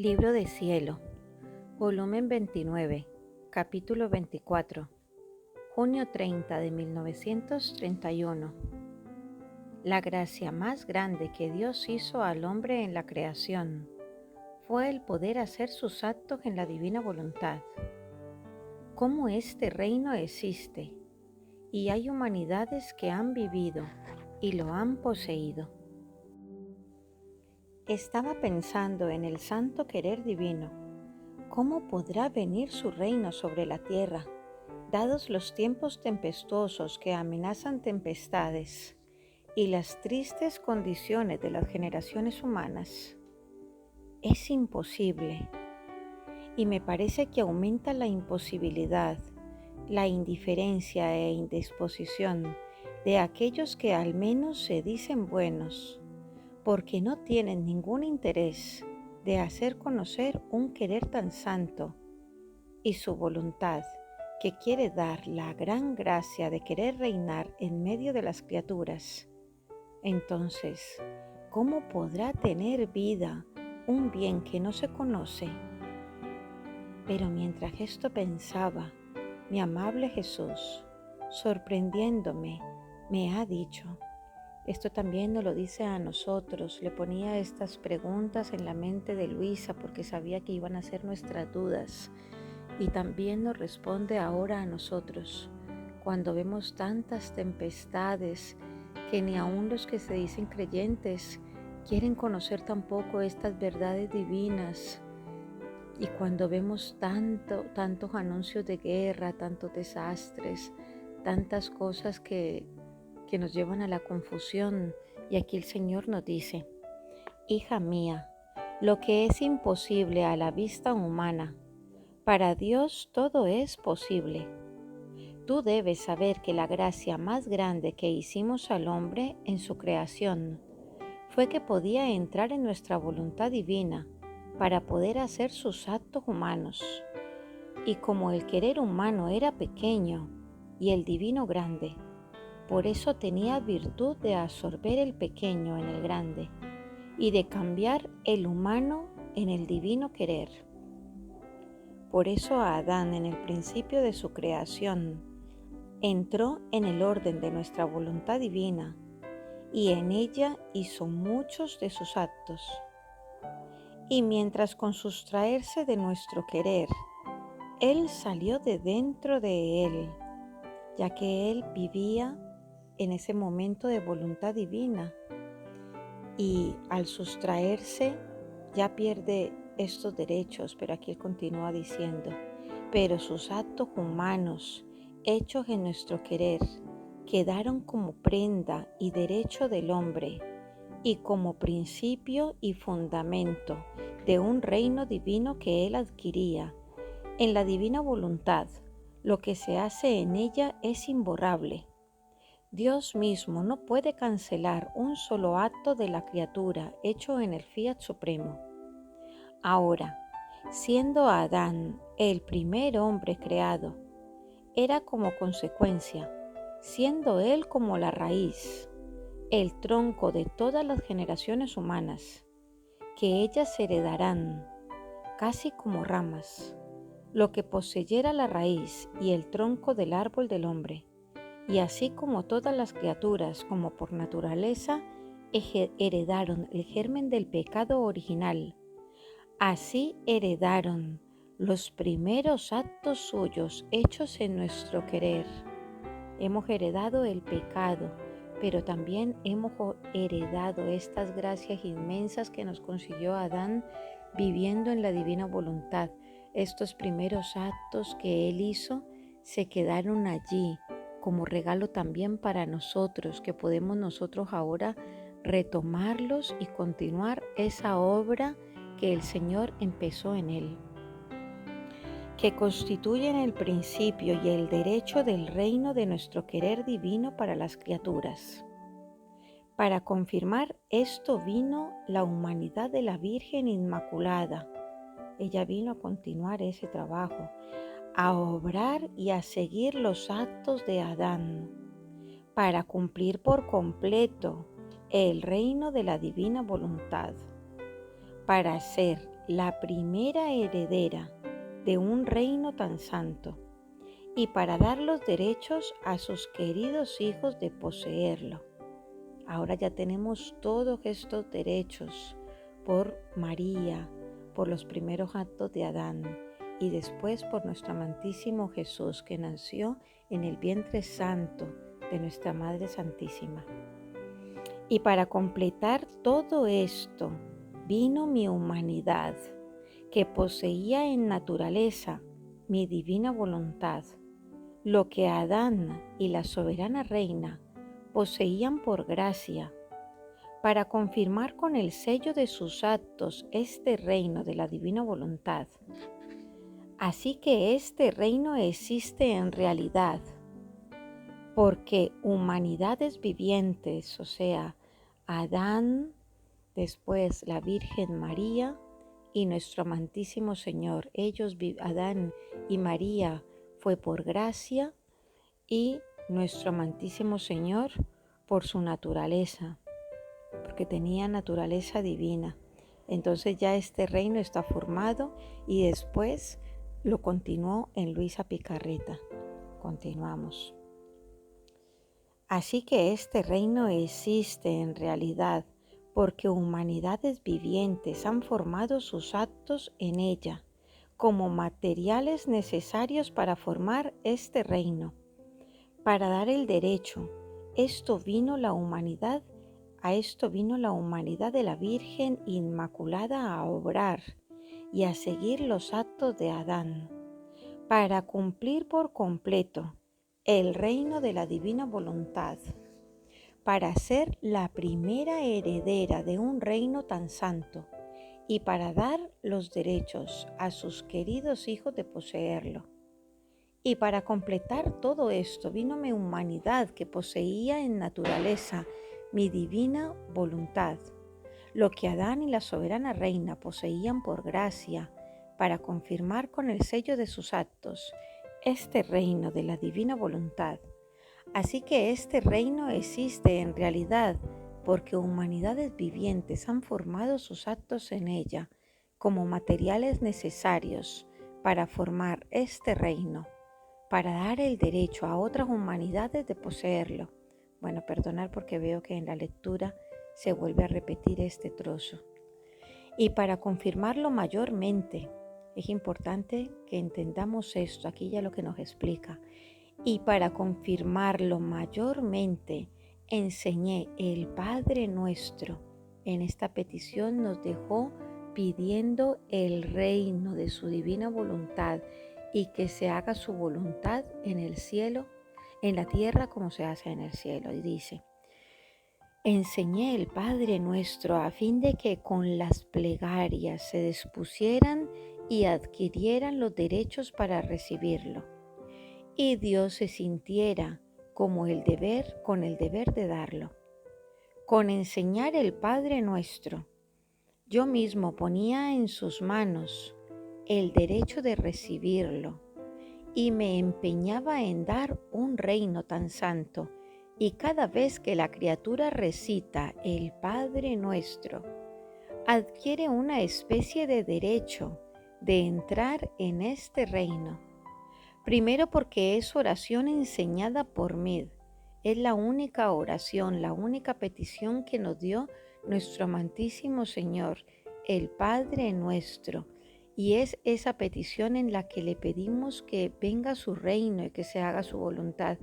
Libro de Cielo, volumen 29, capítulo 24, junio 30 de 1931. La gracia más grande que Dios hizo al hombre en la creación fue el poder hacer sus actos en la divina voluntad. Cómo este reino existe y hay humanidades que han vivido y lo han poseído. Estaba pensando en el santo querer divino. ¿Cómo podrá venir su reino sobre la tierra, dados los tiempos tempestuosos que amenazan tempestades y las tristes condiciones de las generaciones humanas? Es imposible, y me parece que aumenta la imposibilidad, la indiferencia e indisposición de aquellos que al menos se dicen buenos, porque no tienen ningún interés de hacer conocer un querer tan santo y su voluntad, que quiere dar la gran gracia de querer reinar en medio de las criaturas. Entonces, ¿cómo podrá tener vida un bien que no se conoce? Pero mientras esto pensaba, mi amable Jesús, sorprendiéndome, me ha dicho: esto también nos lo dice a nosotros. Le ponía estas preguntas en la mente de Luisa porque sabía que iban a ser nuestras dudas. Y también nos responde ahora a nosotros, cuando vemos tantas tempestades que ni aun los que se dicen creyentes quieren conocer tampoco estas verdades divinas. Y cuando vemos tantos anuncios de guerra, tantos desastres, tantas cosas que nos llevan a la confusión. Y aquí el Señor nos dice: hija mía, lo que es imposible a la vista humana, para Dios todo es posible. Tú debes saber que la gracia más grande que hicimos al hombre en su creación fue que podía entrar en nuestra voluntad divina para poder hacer sus actos humanos. Y como el querer humano era pequeño y el divino grande, por eso tenía virtud de absorber el pequeño en el grande y de cambiar el humano en el divino querer. Por eso Adán, en el principio de su creación, entró en el orden de nuestra voluntad divina y en ella hizo muchos de sus actos. Y mientras con sustraerse de nuestro querer, Él salió de dentro de Él, ya que Él vivía en ese momento de voluntad divina, y al sustraerse ya pierde estos derechos. Pero aquí Él continúa diciendo: pero sus actos humanos, hechos en nuestro querer, quedaron como prenda y derecho del hombre, y como principio y fundamento de un reino divino que Él adquiría. En la divina voluntad, lo que se hace en ella es imborrable. Dios mismo no puede cancelar un solo acto de la criatura hecho en el Fiat Supremo. Ahora, siendo Adán el primer hombre creado, era como consecuencia, siendo él como la raíz, el tronco de todas las generaciones humanas, que ellas heredarán, casi como ramas, lo que poseyera la raíz y el tronco del árbol del hombre. Y así como todas las criaturas, como por naturaleza, heredaron el germen del pecado original, así heredaron los primeros actos suyos hechos en nuestro querer. Hemos heredado el pecado, pero también hemos heredado estas gracias inmensas que nos consiguió Adán viviendo en la divina voluntad. Estos primeros actos que Él hizo se quedaron allí como regalo también para nosotros, que podemos nosotros ahora retomarlos y continuar esa obra que el Señor empezó en Él, que constituyen el principio y el derecho del reino de nuestro querer divino para las criaturas. Para confirmar esto vino la humanidad de la Virgen Inmaculada. Ella vino a continuar ese trabajo, a obrar y a seguir los actos de Adán, para cumplir por completo el reino de la divina voluntad, para ser la primera heredera de un reino tan santo y para dar los derechos a sus queridos hijos de poseerlo. Ahora ya tenemos todos estos derechos por María, por los primeros actos de Adán y después por nuestro amantísimo Jesús que nació en el vientre santo de nuestra Madre Santísima. Y para completar todo esto, vino mi humanidad, que poseía en naturaleza mi divina voluntad, lo que Adán y la soberana reina poseían por gracia, para confirmar con el sello de sus actos este reino de la divina voluntad. Así que este reino existe en realidad, porque humanidades vivientes, o sea, Adán, después la Virgen María y nuestro amantísimo Señor. Adán y María fue por gracia y nuestro amantísimo Señor por su naturaleza, porque tenía naturaleza divina. Entonces ya este reino está formado y después lo continuó en Luisa Picarreta. Continuamos. Así que este reino existe en realidad porque humanidades vivientes han formado sus actos en ella como materiales necesarios para formar este reino, para dar el derecho. A esto vino la humanidad de la Virgen Inmaculada a obrar y a seguir los actos de Adán, para cumplir por completo el reino de la divina voluntad, para ser la primera heredera de un reino tan santo y para dar los derechos a sus queridos hijos de poseerlo. Y para completar todo esto vino mi humanidad que poseía en naturaleza mi divina voluntad, lo que Adán y la soberana reina poseían por gracia, para confirmar con el sello de sus actos este reino de la divina voluntad. Así que este reino existe en realidad porque humanidades vivientes han formado sus actos en ella como materiales necesarios para formar este reino, para dar el derecho a otras humanidades de poseerlo. Bueno, perdonar porque veo que en la lectura se vuelve a repetir este trozo. Y para confirmarlo mayormente, es importante que entendamos esto, aquí ya lo que nos explica. Y para confirmarlo mayormente, enseñé el Padre Nuestro. En esta petición nos dejó pidiendo el reino de su divina voluntad y que se haga su voluntad en el cielo, en la tierra como se hace en el cielo. Y dice: enseñé el Padre Nuestro a fin de que con las plegarias se dispusieran y adquirieran los derechos para recibirlo. Y Dios se sintiera con el deber de darlo. Con enseñar el Padre Nuestro, yo mismo ponía en sus manos el derecho de recibirlo y me empeñaba en dar un reino tan santo. Y cada vez que la criatura recita el Padre Nuestro, adquiere una especie de derecho de entrar en este reino. Primero porque es oración enseñada por mí. Es la única oración, la única petición que nos dio nuestro amantísimo Señor, el Padre Nuestro. Y es esa petición en la que le pedimos que venga su reino y que se haga su voluntad.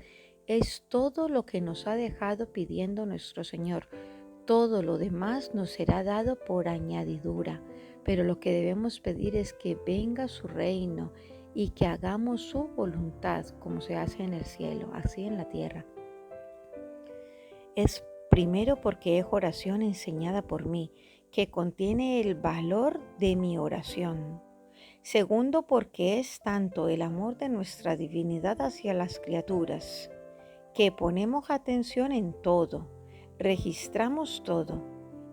Es todo lo que nos ha dejado pidiendo nuestro Señor. Todo lo demás nos será dado por añadidura, pero lo que debemos pedir es que venga su reino y que hagamos su voluntad como se hace en el cielo, así en la tierra. Es primero porque es oración enseñada por mí, que contiene el valor de mi oración. Segundo, porque es tanto el amor de nuestra divinidad hacia las criaturas, que ponemos atención en todo, registramos todo,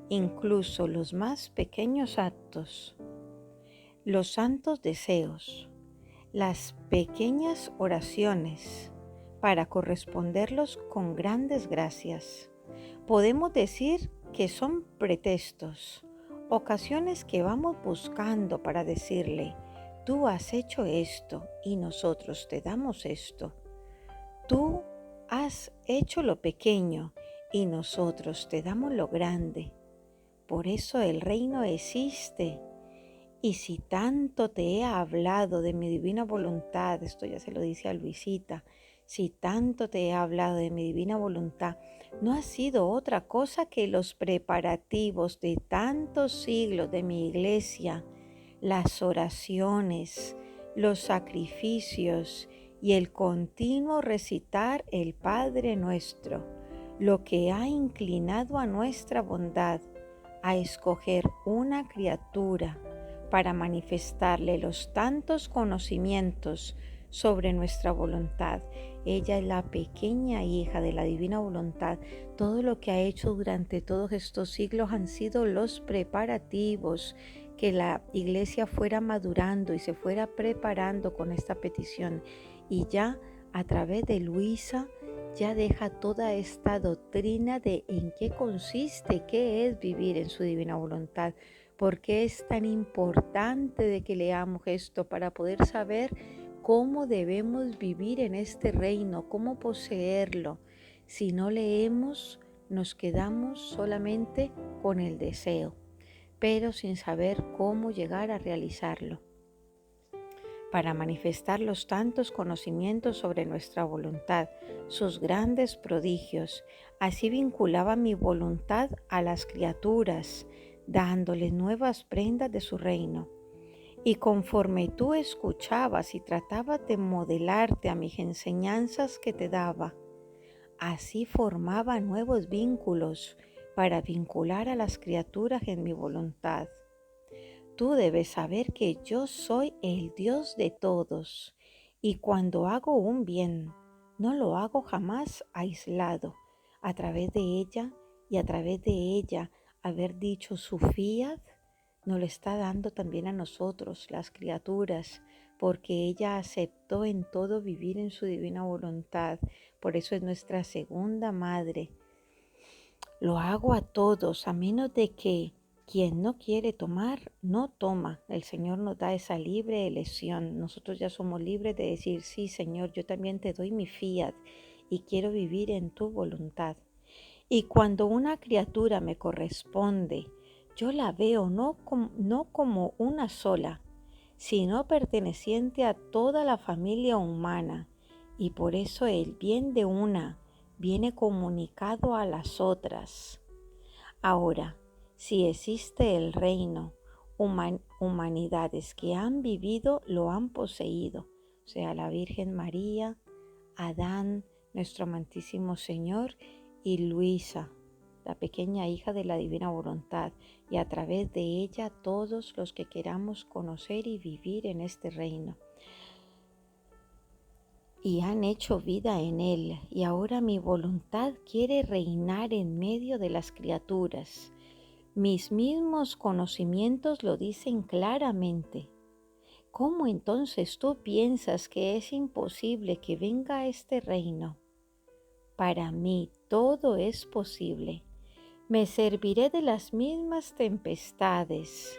incluso los más pequeños actos, los santos deseos, las pequeñas oraciones, para corresponderlos con grandes gracias. Podemos decir que son pretextos Ocasiones que vamos buscando para decirle, tú has hecho esto y nosotros te damos esto. Tú has hecho lo pequeño y nosotros te damos lo grande. Por eso el reino existe. Y si tanto te he hablado de mi divina voluntad, esto ya se lo dice a Luisita, si tanto te he hablado de mi divina voluntad, no ha sido otra cosa que los preparativos de tantos siglos de mi iglesia, las oraciones, los sacrificios y el continuo recitar el Padre Nuestro, lo que ha inclinado a nuestra bondad a escoger una criatura para manifestarle los tantos conocimientos sobre nuestra voluntad. Ella es la pequeña hija de la divina voluntad. Todo lo que ha hecho durante todos estos siglos han sido los preparativos, que la iglesia fuera madurando y se fuera preparando con esta petición. Y ya a través de Luisa, ya deja toda esta doctrina de en qué consiste, qué es vivir en su divina voluntad. ¿Por qué es tan importante de que leamos esto? Para poder saber cómo debemos vivir en este reino, cómo poseerlo. Si no leemos, nos quedamos solamente con el deseo, pero sin saber cómo llegar a realizarlo. Para manifestar los tantos conocimientos sobre nuestra voluntad, sus grandes prodigios, así vinculaba mi voluntad a las criaturas, dándoles nuevas prendas de su reino. Y conforme tú escuchabas y tratabas de modelarte a mis enseñanzas que te daba, así formaba nuevos vínculos para vincular a las criaturas en mi voluntad. Tú debes saber que yo soy el Dios de todos, y cuando hago un bien, no lo hago jamás aislado. A través de ella y a través de ella haber dicho su fiat, nos lo está dando también a nosotros, las criaturas, porque ella aceptó en todo vivir en su divina voluntad. Por eso es nuestra segunda madre. Lo hago a todos, a menos de que quien no quiere tomar, no toma. El Señor nos da esa libre elección. Nosotros ya somos libres de decir, sí, Señor, yo también te doy mi fiat y quiero vivir en tu voluntad. Y cuando una criatura me corresponde, yo la veo no como una sola, sino perteneciente a toda la familia humana. Y por eso el bien de una viene comunicado a las otras. Ahora, si existe el reino, humanidades que han vivido lo han poseído, o sea, la Virgen María, Adán, nuestro amantísimo Señor, y Luisa, la pequeña hija de la divina voluntad, y a través de ella todos los que queramos conocer y vivir en este reino. Y han hecho vida en él, y ahora mi voluntad quiere reinar en medio de las criaturas. Mis mismos conocimientos lo dicen claramente. ¿Cómo entonces tú piensas que es imposible que venga a este reino? Para mí todo es posible. Me serviré de las mismas tempestades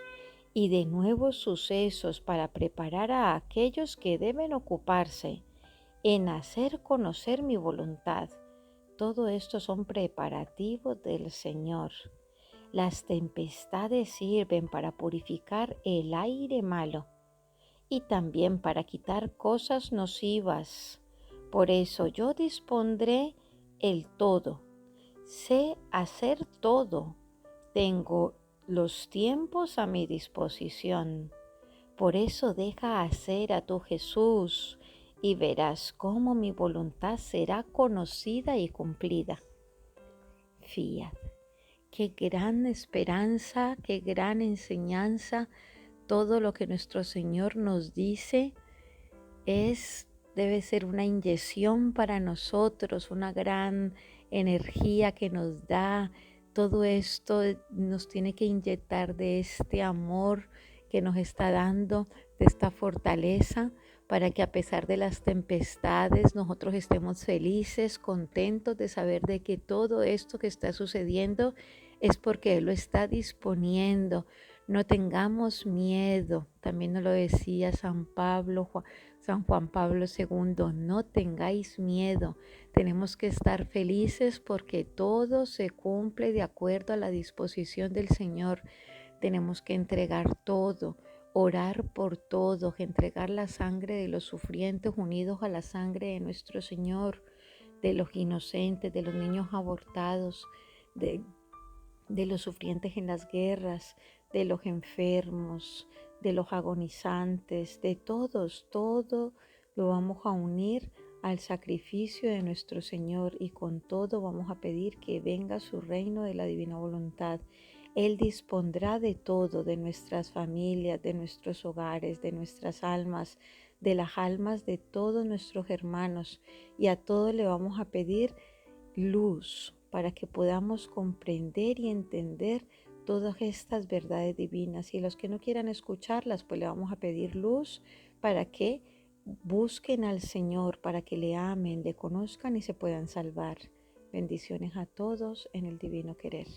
y de nuevos sucesos para preparar a aquellos que deben ocuparse en hacer conocer mi voluntad. Todo esto son preparativos del Señor. Las tempestades sirven para purificar el aire malo y también para quitar cosas nocivas. Por eso yo dispondré el todo. Sé hacer todo. Tengo los tiempos a mi disposición. Por eso deja hacer a tu Jesús y verás cómo mi voluntad será conocida y cumplida. Fiat. Qué gran esperanza, qué gran enseñanza. Todo lo que nuestro Señor nos dice debe ser una inyección para nosotros, una gran energía que nos da. Todo esto nos tiene que inyectar de este amor que nos está dando, de esta fortaleza, para que a pesar de las tempestades nosotros estemos felices, contentos de saber de que todo esto que está sucediendo es porque Él lo está disponiendo. No tengamos miedo. También nos lo decía San Juan Pablo II, no tengáis miedo. Tenemos que estar felices porque todo se cumple de acuerdo a la disposición del Señor. Tenemos que entregar todo, orar por todo, entregar la sangre de los sufrientes unidos a la sangre de nuestro Señor, de los inocentes, de los niños abortados, de, de los sufrientes en las guerras, de los enfermos, de los agonizantes, de todos, todo lo vamos a unir al sacrificio de nuestro Señor y con todo vamos a pedir que venga su reino de la divina voluntad. Él dispondrá de todo, de nuestras familias, de nuestros hogares, de nuestras almas, de las almas de todos nuestros hermanos, y a todos le vamos a pedir luz para que podamos comprender y entender todas estas verdades divinas. Y los que no quieran escucharlas, pues le vamos a pedir luz para que busquen al Señor, para que le amen, le conozcan y se puedan salvar. Bendiciones a todos en el divino querer.